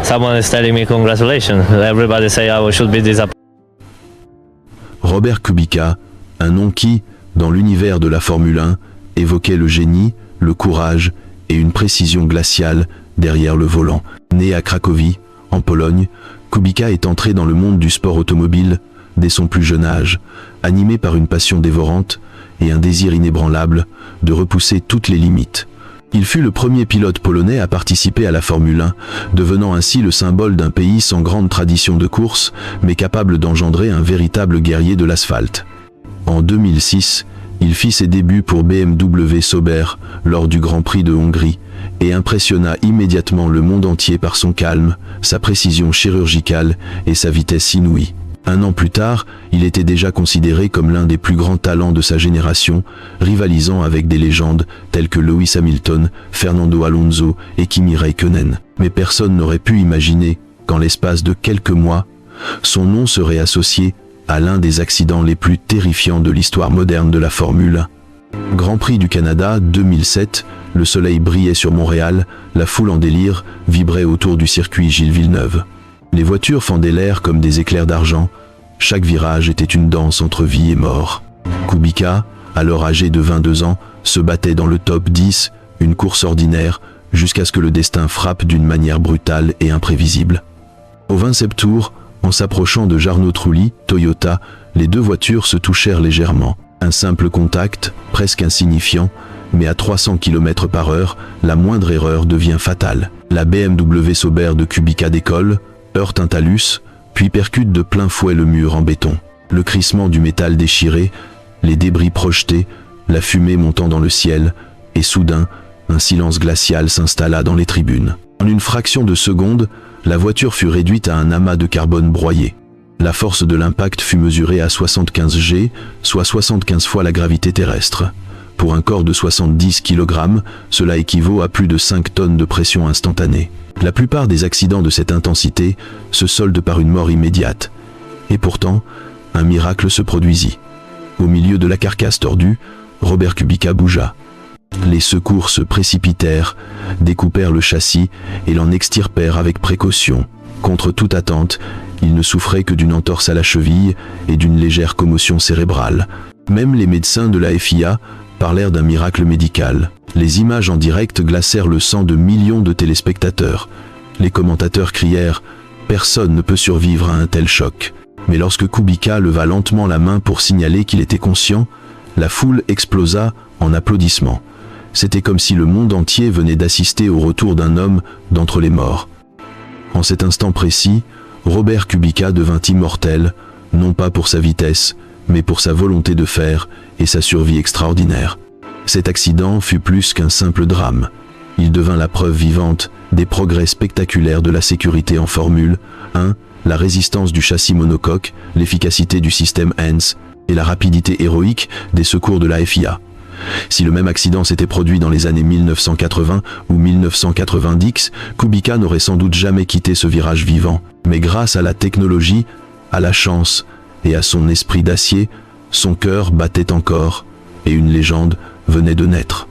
someone is telling me congratulations. Everybody say I should be disappointed. Robert Kubica, un nom qui, dans l'univers de la Formule 1, évoquait le génie, le courage et une précision glaciale derrière le volant. Né à Cracovie, en Pologne, Kubica est entré dans le monde du sport automobile dès son plus jeune âge, animé par une passion dévorante et un désir inébranlable de repousser toutes les limites. Il fut le premier pilote polonais à participer à la Formule 1, devenant ainsi le symbole d'un pays sans grande tradition de course, mais capable d'engendrer un véritable guerrier de l'asphalte. En 2006, il fit ses débuts pour BMW Sauber lors du Grand Prix de Hongrie et impressionna immédiatement le monde entier par son calme, sa précision chirurgicale et sa vitesse inouïe. Un an plus tard, il était déjà considéré comme l'un des plus grands talents de sa génération, rivalisant avec des légendes telles que Lewis Hamilton, Fernando Alonso et Kimi Räikkönen. Mais personne n'aurait pu imaginer qu'en l'espace de quelques mois, son nom serait associé à l'un des accidents les plus terrifiants de l'histoire moderne de la Formule 1. Grand Prix du Canada 2007, le soleil brillait sur Montréal, la foule en délire vibrait autour du circuit Gilles Villeneuve. Les voitures fendaient l'air comme des éclairs d'argent. Chaque virage était une danse entre vie et mort. Kubica, alors âgé de 22 ans, se battait dans le top 10, une course ordinaire, jusqu'à ce que le destin frappe d'une manière brutale et imprévisible. Au 27e tour, en s'approchant de Jarno Trulli, Toyota, les deux voitures se touchèrent légèrement. Un simple contact, presque insignifiant, mais à 300 km/h, la moindre erreur devient fatale. La BMW Sauber de Kubica décolle, heurte un talus, puis percute de plein fouet le mur en béton. Le crissement du métal déchiré, les débris projetés, la fumée montant dans le ciel, et soudain, un silence glacial s'installa dans les tribunes. En une fraction de seconde, la voiture fut réduite à un amas de carbone broyé. La force de l'impact fut mesurée à 75 G, soit 75 fois la gravité terrestre. Pour un corps de 70 kg, cela équivaut à plus de 5 tonnes de pression instantanée. La plupart des accidents de cette intensité se soldent par une mort immédiate. Et pourtant, un miracle se produisit. Au milieu de la carcasse tordue, Robert Kubica bougea. Les secours se précipitèrent, découpèrent le châssis et l'en extirpèrent avec précaution. Contre toute attente, il ne souffrait que d'une entorse à la cheville et d'une légère commotion cérébrale. Même les médecins de la FIA parlèrent d'un miracle médical. Les images en direct glacèrent le sang de millions de téléspectateurs. Les commentateurs crièrent « Personne ne peut survivre à un tel choc ». Mais lorsque Kubica leva lentement la main pour signaler qu'il était conscient, la foule explosa en applaudissements. C'était comme si le monde entier venait d'assister au retour d'un homme d'entre les morts. En cet instant précis, Robert Kubica devint immortel, non pas pour sa vitesse, mais pour sa volonté de faire et sa survie extraordinaire. Cet accident fut plus qu'un simple drame. Il devint la preuve vivante des progrès spectaculaires de la sécurité en Formule 1, la résistance du châssis monocoque, l'efficacité du système HANS et la rapidité héroïque des secours de la FIA. Si le même accident s'était produit dans les années 1980 ou 1990, Kubica n'aurait sans doute jamais quitté ce virage vivant. Mais grâce à la technologie, à la chance et à son esprit d'acier, son cœur battait encore et une légende venait de naître.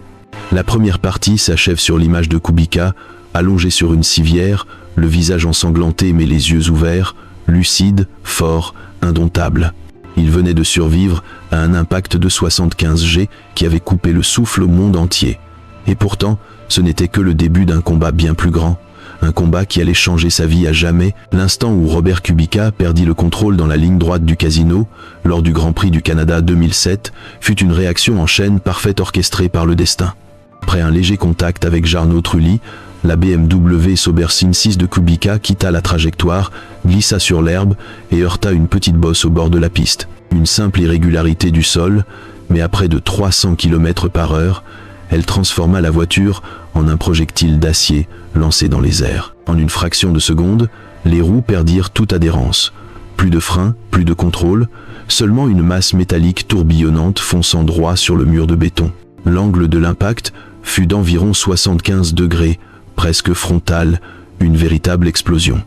La première partie s'achève sur l'image de Kubica, allongé sur une civière, le visage ensanglanté mais les yeux ouverts, lucide, fort, indomptable. Il venait de survivre à un impact de 75 G qui avait coupé le souffle au monde entier. Et pourtant, ce n'était que le début d'un combat bien plus grand, un combat qui allait changer sa vie à jamais. L'instant où Robert Kubica perdit le contrôle dans la ligne droite du casino, lors du Grand Prix du Canada 2007, fut une réaction en chaîne parfaite orchestrée par le destin. Après un léger contact avec Jarno Trulli, la BMW Sauber Sin 6 de Kubica quitta la trajectoire, glissa sur l'herbe et heurta une petite bosse au bord de la piste. Une simple irrégularité du sol, mais à près de 300 km/h, elle transforma la voiture en un projectile d'acier lancé dans les airs. En une fraction de seconde, les roues perdirent toute adhérence. Plus de frein, plus de contrôle, seulement une masse métallique tourbillonnante fonçant droit sur le mur de béton. L'angle de l'impact fut d'environ 75 degrés, presque frontale, une véritable explosion.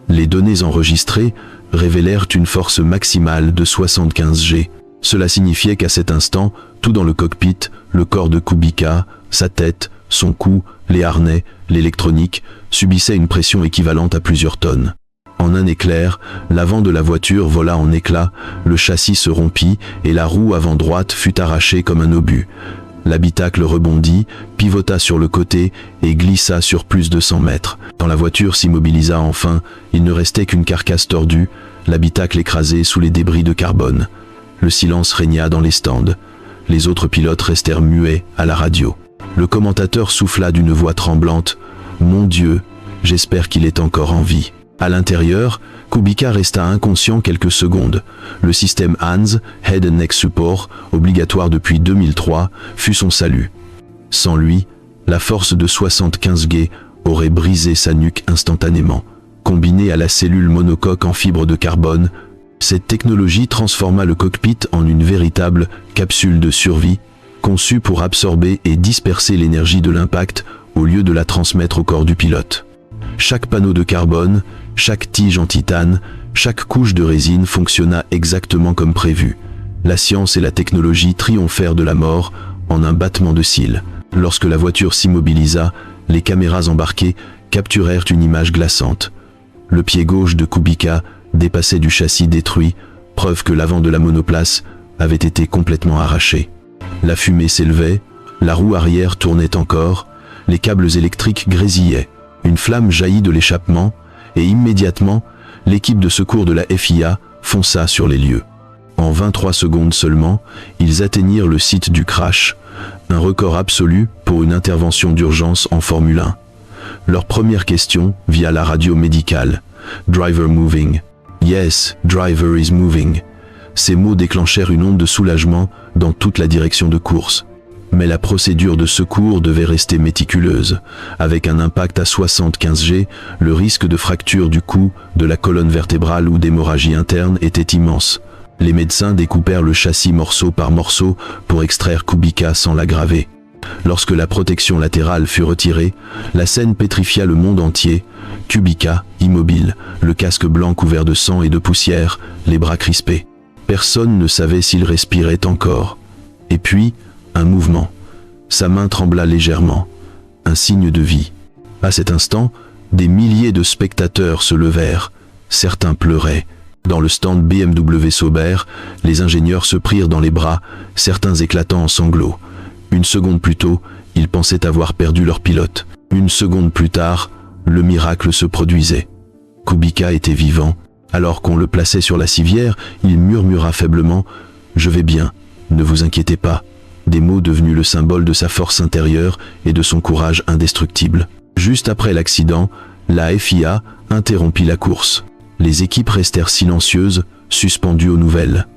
Les données enregistrées révélèrent une force maximale de 75 G. Cela signifiait qu'à cet instant, tout dans le cockpit, le corps de Kubica, sa tête, son cou, les harnais, l'électronique, subissaient une pression équivalente à plusieurs tonnes. En un éclair, l'avant de la voiture vola en éclats, le châssis se rompit et la roue avant droite fut arrachée comme un obus. L'habitacle rebondit, pivota sur le côté et glissa sur plus de 100 mètres. Quand la voiture s'immobilisa enfin, il ne restait qu'une carcasse tordue, l'habitacle écrasé sous les débris de carbone. Le silence régna dans les stands. Les autres pilotes restèrent muets à la radio. Le commentateur souffla d'une voix tremblante « Mon Dieu, j'espère qu'il est encore en vie ». À l'intérieur, Kubica resta inconscient quelques secondes. Le système HANS, Head and Neck Support, obligatoire depuis 2003, fut son salut. Sans lui, la force de 75 G aurait brisé sa nuque instantanément. Combinée à la cellule monocoque en fibre de carbone, cette technologie transforma le cockpit en une véritable capsule de survie, conçue pour absorber et disperser l'énergie de l'impact au lieu de la transmettre au corps du pilote. Chaque panneau de carbone, chaque tige en titane, chaque couche de résine fonctionna exactement comme prévu. La science et la technologie triomphèrent de la mort en un battement de cils. Lorsque la voiture s'immobilisa, les caméras embarquées capturèrent une image glaçante. Le pied gauche de Kubica dépassait du châssis détruit, preuve que l'avant de la monoplace avait été complètement arraché. La fumée s'élevait, la roue arrière tournait encore, les câbles électriques grésillaient. Une flamme jaillit de l'échappement et immédiatement, l'équipe de secours de la FIA fonça sur les lieux. En 23 secondes seulement, ils atteignirent le site du crash, un record absolu pour une intervention d'urgence en Formule 1. Leur première question via la radio médicale. « Driver moving. Yes, driver is moving ». Ces mots déclenchèrent une onde de soulagement dans toute la direction de course. Mais la procédure de secours devait rester méticuleuse. Avec un impact à 75 G, le risque de fracture du cou, de la colonne vertébrale ou d'hémorragie interne était immense. Les médecins découpèrent le châssis morceau par morceau pour extraire Kubica sans l'aggraver. Lorsque la protection latérale fut retirée, la scène pétrifia le monde entier. Kubica, immobile, le casque blanc couvert de sang et de poussière, les bras crispés. Personne ne savait s'il respirait encore. Et puis, un mouvement. Sa main trembla légèrement. Un signe de vie. À cet instant, des milliers de spectateurs se levèrent. Certains pleuraient. Dans le stand BMW Sauber, les ingénieurs se prirent dans les bras, certains éclatant en sanglots. Une seconde plus tôt, ils pensaient avoir perdu leur pilote. Une seconde plus tard, le miracle se produisait. Kubica était vivant. Alors qu'on le plaçait sur la civière, il murmura faiblement « Je vais bien, ne vous inquiétez pas ». Des mots devenus le symbole de sa force intérieure et de son courage indestructible. Juste après l'accident, la FIA interrompit la course. Les équipes restèrent silencieuses, suspendues aux nouvelles.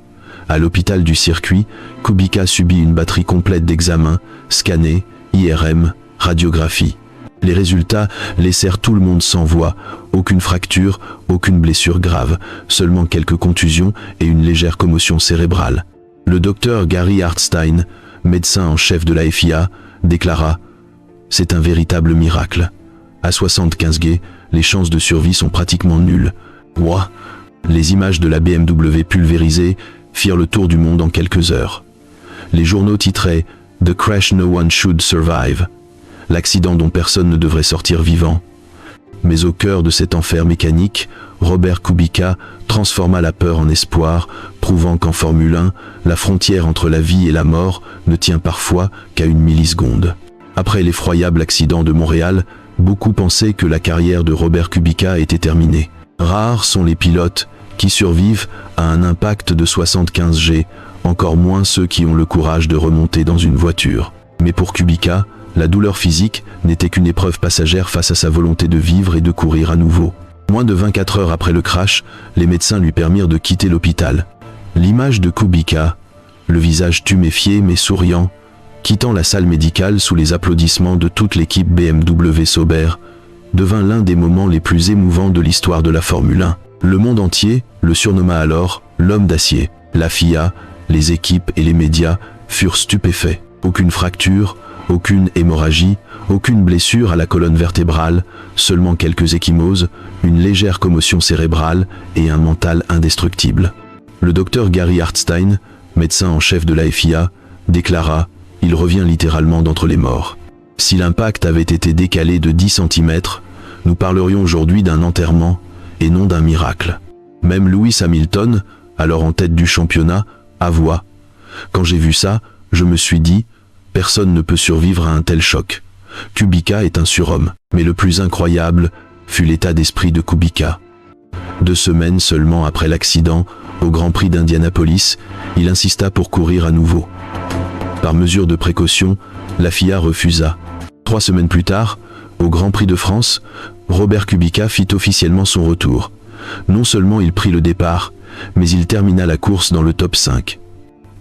À l'hôpital du circuit, Kubica subit une batterie complète d'examens, scannés, IRM, radiographie. Les résultats laissèrent tout le monde sans voix, aucune fracture, aucune blessure grave, seulement quelques contusions et une légère commotion cérébrale. Le docteur Gary Hartstein, médecin en chef de la FIA, déclara « C'est un véritable miracle. À 75 G, les chances de survie sont pratiquement nulles. Ouah !» Les images de la BMW pulvérisée firent le tour du monde en quelques heures. Les journaux titraient « The crash no one should survive », l'accident dont personne ne devrait sortir vivant. Mais au cœur de cet enfer mécanique, Robert Kubica transforma la peur en espoir, prouvant qu'en Formule 1, la frontière entre la vie et la mort ne tient parfois qu'à une milliseconde. Après l'effroyable accident de Montréal, beaucoup pensaient que la carrière de Robert Kubica était terminée. Rares sont les pilotes qui survivent à un impact de 75 G, encore moins ceux qui ont le courage de remonter dans une voiture. Mais pour Kubica, la douleur physique n'était qu'une épreuve passagère face à sa volonté de vivre et de courir à nouveau. Moins de 24 heures après le crash, les médecins lui permirent de quitter l'hôpital. L'image de Kubica, le visage tuméfié mais souriant, quittant la salle médicale sous les applaudissements de toute l'équipe BMW Sauber, devint l'un des moments les plus émouvants de l'histoire de la Formule 1. Le monde entier le surnomma alors « l'homme d'acier ». La FIA, les équipes et les médias furent stupéfaits. Aucune fracture, aucune hémorragie, aucune blessure à la colonne vertébrale, seulement quelques ecchymoses, une légère commotion cérébrale et un mental indestructible. Le docteur Gary Hartstein, médecin en chef de la FIA, déclara « Il revient littéralement d'entre les morts ». Si l'impact avait été décalé de 10 cm, nous parlerions aujourd'hui d'un enterrement et non d'un miracle. Même Lewis Hamilton, alors en tête du championnat, avoua: quand j'ai vu ça, je me suis dit, personne ne peut survivre à un tel choc. Kubica est un surhomme. Mais le plus incroyable fut l'état d'esprit de Kubica. 2 semaines seulement après l'accident, au Grand Prix d'Indianapolis, il insista pour courir à nouveau. Par mesure de précaution, la FIA refusa. 3 semaines plus tard, au Grand Prix de France, Robert Kubica fit officiellement son retour. Non seulement il prit le départ, mais il termina la course dans le top 5.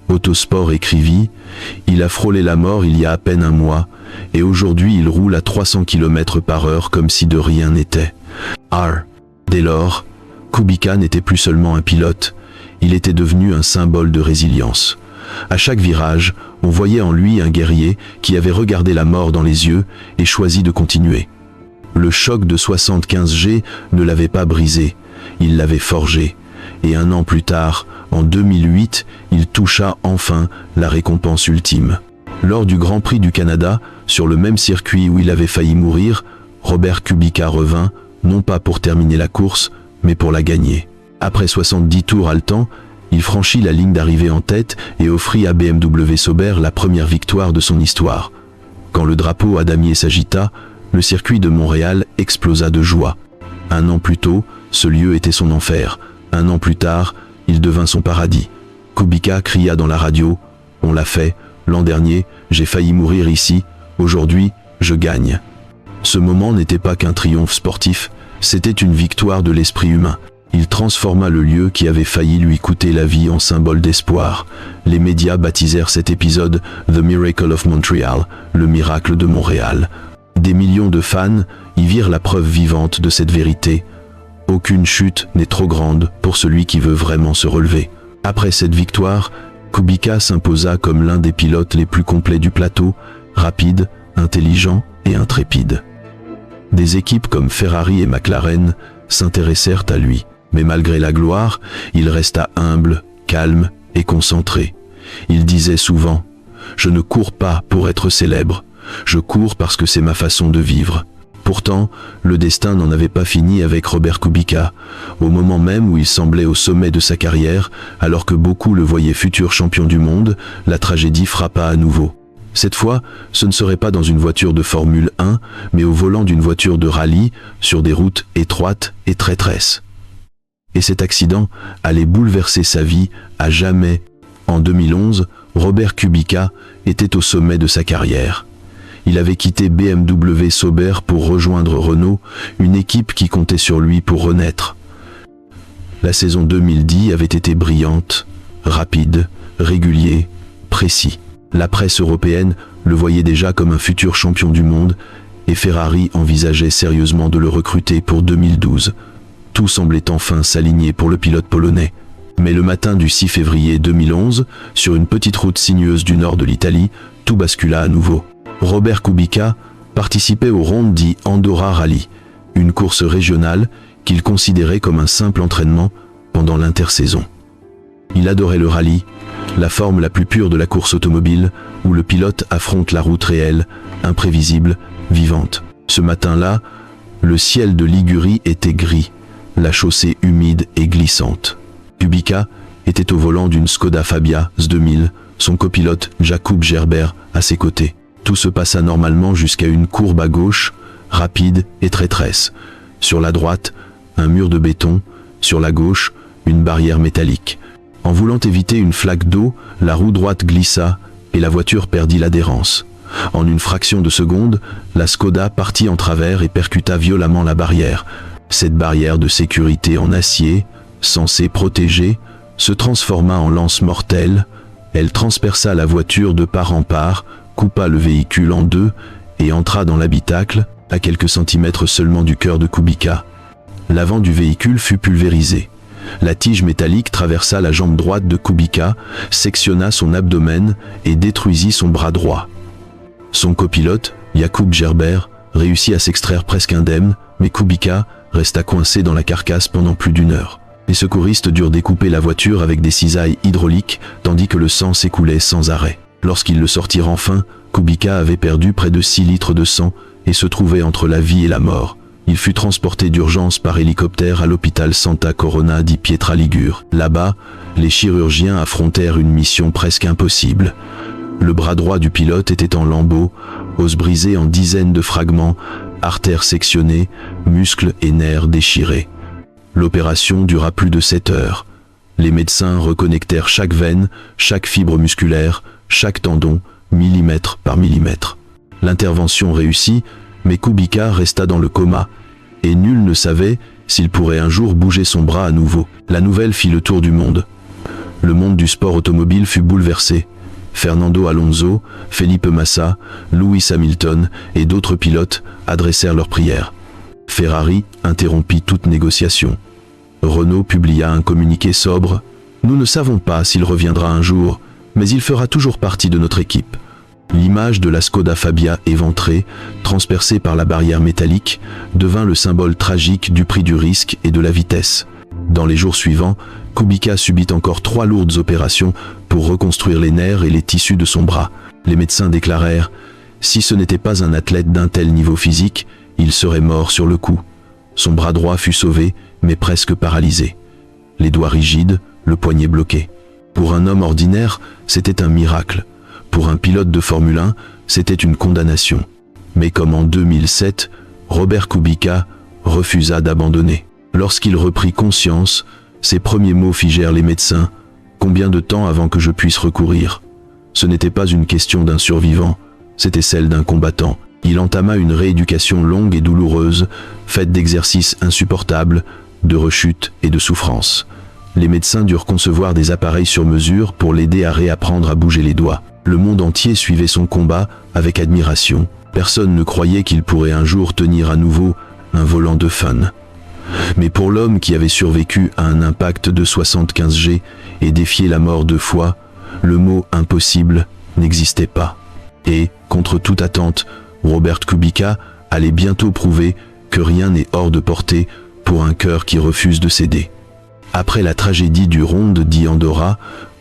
Autosport écrivit: « Il a frôlé la mort il y a à peine un mois, et aujourd'hui il roule à 300 km/h comme si de rien n'était. » Dès lors, Kubica n'était plus seulement un pilote, il était devenu un symbole de résilience. À chaque virage, on voyait en lui un guerrier qui avait regardé la mort dans les yeux et choisi de continuer. Le choc de 75G ne l'avait pas brisé, il l'avait forgé. Et 1 an plus tard, en 2008, il toucha enfin la récompense ultime. Lors du Grand Prix du Canada, sur le même circuit où il avait failli mourir, Robert Kubica revint, non pas pour terminer la course, mais pour la gagner. Après 70 tours haletants, il franchit la ligne d'arrivée en tête et offrit à BMW Sauber la première victoire de son histoire. Quand le drapeau à damier s'agita, le circuit de Montréal explosa de joie. 1 an plus tôt, ce lieu était son enfer. 1 an plus tard, il devint son paradis. Kubica cria dans la radio: « On l'a fait, l'an dernier, j'ai failli mourir ici, aujourd'hui, je gagne. » Ce moment n'était pas qu'un triomphe sportif, c'était une victoire de l'esprit humain. Il transforma le lieu qui avait failli lui coûter la vie en symbole d'espoir. Les médias baptisèrent cet épisode « The Miracle of Montreal », le miracle de Montréal. Des millions de fans y virent la preuve vivante de cette vérité. Aucune chute n'est trop grande pour celui qui veut vraiment se relever. Après cette victoire, Kubica s'imposa comme l'un des pilotes les plus complets du plateau, rapide, intelligent et intrépide. Des équipes comme Ferrari et McLaren s'intéressèrent à lui. Mais malgré la gloire, il resta humble, calme et concentré. Il disait souvent: « Je ne cours pas pour être célèbre, je cours parce que c'est ma façon de vivre. » Pourtant, le destin n'en avait pas fini avec Robert Kubica. Au moment même où il semblait au sommet de sa carrière, alors que beaucoup le voyaient futur champion du monde, la tragédie frappa à nouveau. Cette fois, ce ne serait pas dans une voiture de Formule 1, mais au volant d'une voiture de rallye, sur des routes étroites et traîtresses. Et cet accident allait bouleverser sa vie à jamais. En 2011, Robert Kubica était au sommet de sa carrière. Il avait quitté BMW Sauber pour rejoindre Renault, une équipe qui comptait sur lui pour renaître. La saison 2010 avait été brillante, rapide, régulier, précis. La presse européenne le voyait déjà comme un futur champion du monde et Ferrari envisageait sérieusement de le recruter pour 2012. Tout semblait enfin s'aligner pour le pilote polonais. Mais le matin du 6 février 2011, sur une petite route sinueuse du nord de l'Italie, tout bascula à nouveau. Robert Kubica participait au Ronde di Andorra Rally, une course régionale qu'il considérait comme un simple entraînement pendant l'intersaison. Il adorait le rallye, la forme la plus pure de la course automobile, où le pilote affronte la route réelle, imprévisible, vivante. Ce matin-là, le ciel de Ligurie était gris, la chaussée humide et glissante. Kubica était au volant d'une Skoda Fabia S2000, son copilote Jakub Gerber à ses côtés. Tout se passa normalement jusqu'à une courbe à gauche, rapide et traîtresse. Sur la droite, un mur de béton, sur la gauche, une barrière métallique. En voulant éviter une flaque d'eau, la roue droite glissa et la voiture perdit l'adhérence. En une fraction de seconde, la Skoda partit en travers et percuta violemment la barrière. Cette barrière de sécurité en acier, censée protéger, se transforma en lance mortelle. Elle transperça la voiture de part en part, coupa le véhicule en deux et entra dans l'habitacle, à quelques centimètres seulement du cœur de Kubica. L'avant du véhicule fut pulvérisé. La tige métallique traversa la jambe droite de Kubica, sectionna son abdomen et détruisit son bras droit. Son copilote, Jakub Gerber, réussit à s'extraire presque indemne, mais Kubica resta coincé dans la carcasse pendant plus d'1 heure. Les secouristes durent découper la voiture avec des cisailles hydrauliques, tandis que le sang s'écoulait sans arrêt. Lorsqu'ils le sortirent enfin, Kubica avait perdu près de 6 litres de sang et se trouvait entre la vie et la mort. Il fut transporté d'urgence par hélicoptère à l'hôpital Santa Corona di Pietraligure. Là-bas, les chirurgiens affrontèrent une mission presque impossible. Le bras droit du pilote était en lambeaux, os brisés en dizaines de fragments, artères sectionnées, muscles et nerfs déchirés. L'opération dura plus de 7 heures. Les médecins reconnectèrent chaque veine, chaque fibre musculaire, chaque tendon, millimètre par millimètre. L'intervention réussit, mais Kubica resta dans le coma, et nul ne savait s'il pourrait un jour bouger son bras à nouveau. La nouvelle fit le tour du monde. Le monde du sport automobile fut bouleversé. Fernando Alonso, Felipe Massa, Lewis Hamilton et d'autres pilotes adressèrent leurs prières. Ferrari interrompit toute négociation. Renault publia un communiqué sobre. « Nous ne savons pas s'il reviendra un jour, mais il fera toujours partie de notre équipe. » L'image de la Skoda Fabia éventrée, transpercée par la barrière métallique, devint le symbole tragique du prix du risque et de la vitesse. Dans les jours suivants, Kubica subit encore 3 lourdes opérations pour reconstruire les nerfs et les tissus de son bras. Les médecins déclarèrent « Si ce n'était pas un athlète d'un tel niveau physique, il serait mort sur le coup. » Son bras droit fut sauvé, mais presque paralysé. Les doigts rigides, le poignet bloqué. Pour un homme ordinaire, c'était un miracle. Pour un pilote de Formule 1, c'était une condamnation. Mais comme en 2007, Robert Kubica refusa d'abandonner. Lorsqu'il reprit conscience, ses premiers mots figèrent les médecins. « Combien de temps avant que je puisse recourir ?» Ce n'était pas une question d'un survivant, c'était celle d'un combattant. Il entama une rééducation longue et douloureuse, faite d'exercices insupportables, de rechutes et de souffrances. Les médecins durent concevoir des appareils sur mesure pour l'aider à réapprendre à bouger les doigts. Le monde entier suivait son combat avec admiration. Personne ne croyait qu'il pourrait un jour tenir à nouveau un volant de fun. Mais pour l'homme qui avait survécu à un impact de 75 G et défié la mort 2 fois, le mot « impossible » n'existait pas. Et, contre toute attente, Robert Kubica allait bientôt prouver que rien n'est hors de portée pour un cœur qui refuse de céder. Après la tragédie du Ronde di Andorra,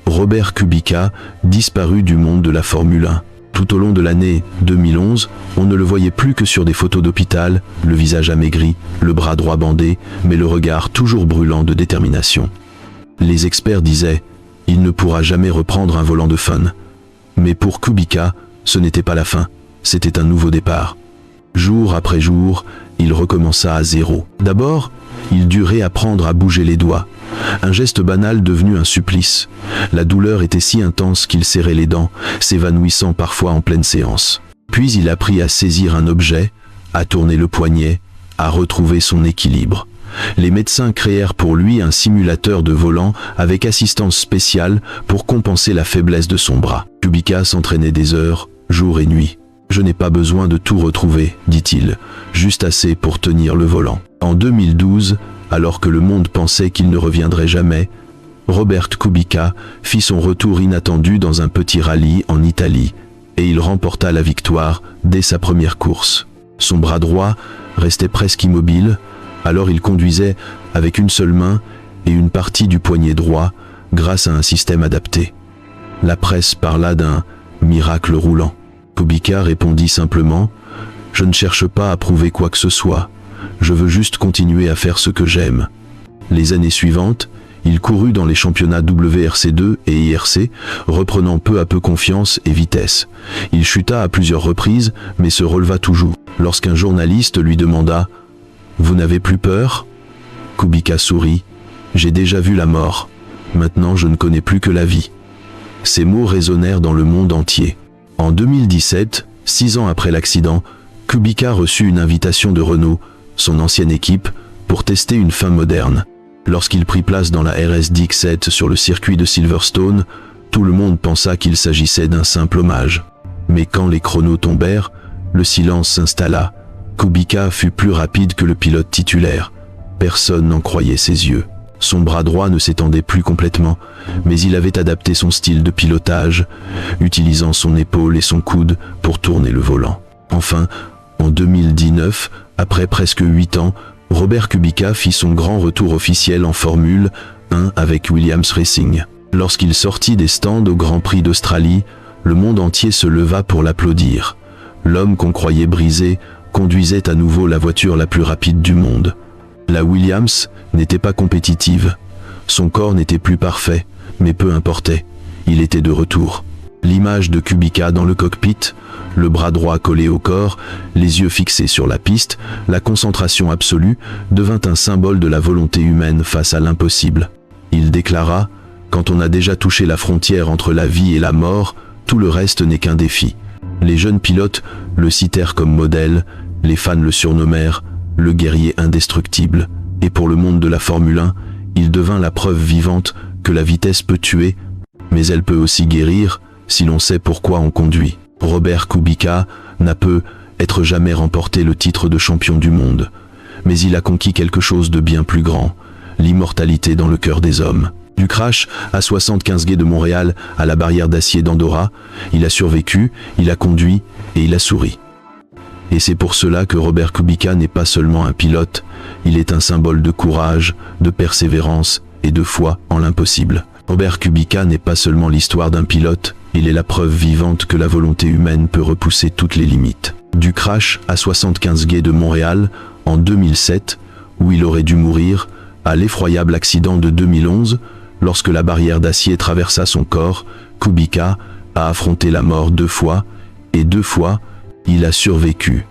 Robert Kubica disparut du monde de la Formule 1. Tout au long de l'année 2011, on ne le voyait plus que sur des photos d'hôpital, le visage amaigri, le bras droit bandé, mais le regard toujours brûlant de détermination. Les experts disaient « Il ne pourra jamais reprendre un volant de fun ». Mais pour Kubica, ce n'était pas la fin, c'était un nouveau départ. Jour après jour, il recommença à zéro. D'abord, il dut réapprendre à bouger les doigts. Un geste banal devenu un supplice. La douleur était si intense qu'il serrait les dents, s'évanouissant parfois en pleine séance. Puis il apprit à saisir un objet, à tourner le poignet, à retrouver son équilibre. Les médecins créèrent pour lui un simulateur de volant avec assistance spéciale pour compenser la faiblesse de son bras. Kubica s'entraînait des heures, jour et nuit. « Je n'ai pas besoin de tout retrouver, dit-il, juste assez pour tenir le volant. » En 2012, alors que le monde pensait qu'il ne reviendrait jamais, Robert Kubica fit son retour inattendu dans un petit rallye en Italie et il remporta la victoire dès sa première course. Son bras droit restait presque immobile, alors il conduisait avec une seule main et une partie du poignet droit grâce à un système adapté. La presse parla d'un « miracle roulant ». Kubica répondit simplement « Je ne cherche pas à prouver quoi que ce soit, je veux juste continuer à faire ce que j'aime ». Les années suivantes, il courut dans les championnats WRC2 et IRC, reprenant peu à peu confiance et vitesse. Il chuta à plusieurs reprises, mais se releva toujours. Lorsqu'un journaliste lui demanda « Vous n'avez plus peur ?» Kubica sourit « J'ai déjà vu la mort, maintenant je ne connais plus que la vie ». Ces mots résonnèrent dans le monde entier. En 2017, 6 ans après l'accident, Kubica reçut une invitation de Renault, son ancienne équipe, pour tester une fin moderne. Lorsqu'il prit place dans la RS Dix-7 sur le circuit de Silverstone, tout le monde pensa qu'il s'agissait d'un simple hommage. Mais quand les chronos tombèrent, le silence s'installa. Kubica fut plus rapide que le pilote titulaire. Personne n'en croyait ses yeux. Son bras droit ne s'étendait plus complètement, mais il avait adapté son style de pilotage, utilisant son épaule et son coude pour tourner le volant. Enfin, en 2019, après presque 8 ans, Robert Kubica fit son grand retour officiel en Formule 1 avec Williams Racing. Lorsqu'il sortit des stands au Grand Prix d'Australie, Le monde entier se leva pour l'applaudir. L'homme qu'on croyait brisé conduisait à nouveau la voiture la plus rapide du monde. La Williams n'était pas compétitive. Son corps n'était plus parfait, mais peu importait. Il était de retour. L'image de Kubica dans le cockpit, le bras droit collé au corps, les yeux fixés sur la piste, la concentration absolue, devint un symbole de la volonté humaine face à l'impossible. Il déclara « Quand on a déjà touché la frontière entre la vie et la mort, tout le reste n'est qu'un défi ». Les jeunes pilotes le citèrent comme modèle, les fans le surnommèrent « le guerrier indestructible ». Et pour le monde de la Formule 1, il devint la preuve vivante que la vitesse peut tuer, mais elle peut aussi guérir si l'on sait pourquoi on conduit. Robert Kubica n'a peut-être jamais remporté le titre de champion du monde, mais il a conquis quelque chose de bien plus grand, l'immortalité dans le cœur des hommes. Du crash à 75 quai de Montréal à la barrière d'acier d'Andorra, il a survécu, il a conduit et il a souri. Et c'est pour cela que Robert Kubica n'est pas seulement un pilote, il est un symbole de courage, de persévérance et de foi en l'impossible. Robert Kubica n'est pas seulement l'histoire d'un pilote, il est la preuve vivante que la volonté humaine peut repousser toutes les limites. Du crash à 75 quai de Montréal en 2007, où il aurait dû mourir, à l'effroyable accident de 2011, lorsque la barrière d'acier traversa son corps, Kubica a affronté la mort 2 fois, et 2 fois, il a survécu.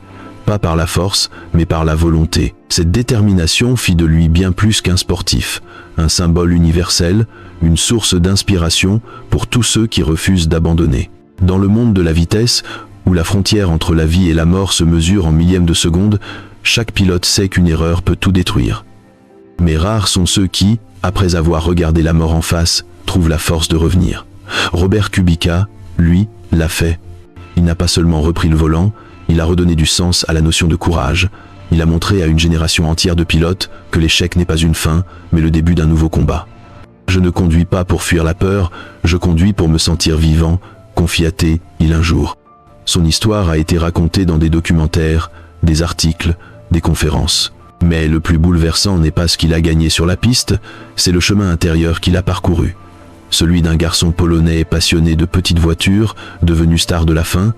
Pas par la force, mais par la volonté. Cette détermination fit de lui bien plus qu'un sportif, un symbole universel, une source d'inspiration pour tous ceux qui refusent d'abandonner. Dans le monde de la vitesse, où la frontière entre la vie et la mort se mesure en millièmes de seconde, chaque pilote sait qu'une erreur peut tout détruire. Mais rares sont ceux qui, après avoir regardé la mort en face, trouvent la force de revenir. Robert Kubica, lui, l'a fait. Il n'a pas seulement repris le volant, il a redonné du sens à la notion de courage. Il a montré à une génération entière de pilotes que l'échec n'est pas une fin, mais le début d'un nouveau combat. Je ne conduis pas pour fuir la peur, je conduis pour me sentir vivant, confia-t-il un jour. Son histoire a été racontée dans des documentaires, des articles, des conférences. Mais le plus bouleversant n'est pas ce qu'il a gagné sur la piste, c'est le chemin intérieur qu'il a parcouru. Celui d'un garçon polonais passionné de petites voitures, devenu star de la fin,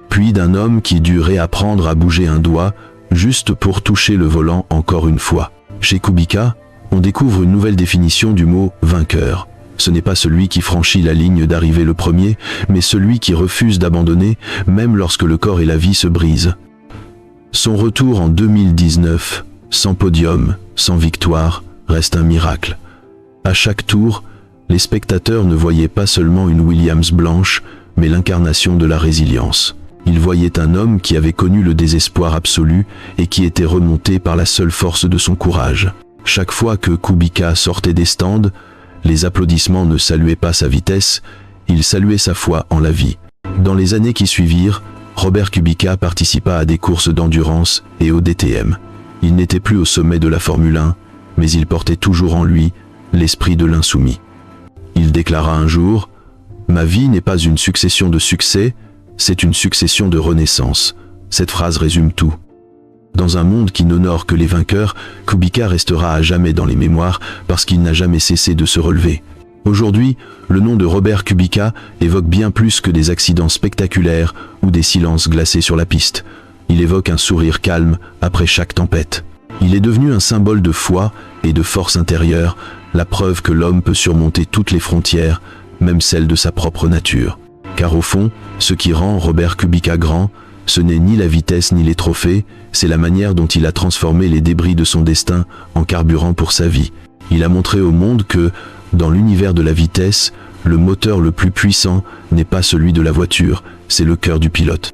puis d'un homme qui dut réapprendre à bouger un doigt juste pour toucher le volant encore une fois. Chez Kubica, on découvre une nouvelle définition du mot « vainqueur ». Ce n'est pas celui qui franchit la ligne d'arrivée le premier, mais celui qui refuse d'abandonner, même lorsque le corps et la vie se brisent. Son retour en 2019, sans podium, sans victoire, reste un miracle. À chaque tour, les spectateurs ne voyaient pas seulement une Williams blanche, mais l'incarnation de la résilience. Ils voyaient un homme qui avait connu le désespoir absolu et qui était remonté par la seule force de son courage. Chaque fois que Kubica sortait des stands, les applaudissements ne saluaient pas sa vitesse, ils saluaient sa foi en la vie. Dans les années qui suivirent, Robert Kubica participa à des courses d'endurance et au DTM. Il n'était plus au sommet de la Formule 1, mais il portait toujours en lui l'esprit de l'insoumis. Il déclara un jour « Ma vie n'est pas une succession de succès, c'est une succession de renaissance ». Cette phrase résume tout. Dans un monde qui n'honore que les vainqueurs, Kubica restera à jamais dans les mémoires parce qu'il n'a jamais cessé de se relever. Aujourd'hui, le nom de Robert Kubica évoque bien plus que des accidents spectaculaires ou des silences glacés sur la piste. Il évoque un sourire calme après chaque tempête. Il est devenu un symbole de foi et de force intérieure, la preuve que l'homme peut surmonter toutes les frontières, même celles de sa propre nature. Car au fond, ce qui rend Robert Kubica grand, ce n'est ni la vitesse ni les trophées, c'est la manière dont il a transformé les débris de son destin en carburant pour sa vie. Il a montré au monde que, dans l'univers de la vitesse, le moteur le plus puissant n'est pas celui de la voiture, c'est le cœur du pilote.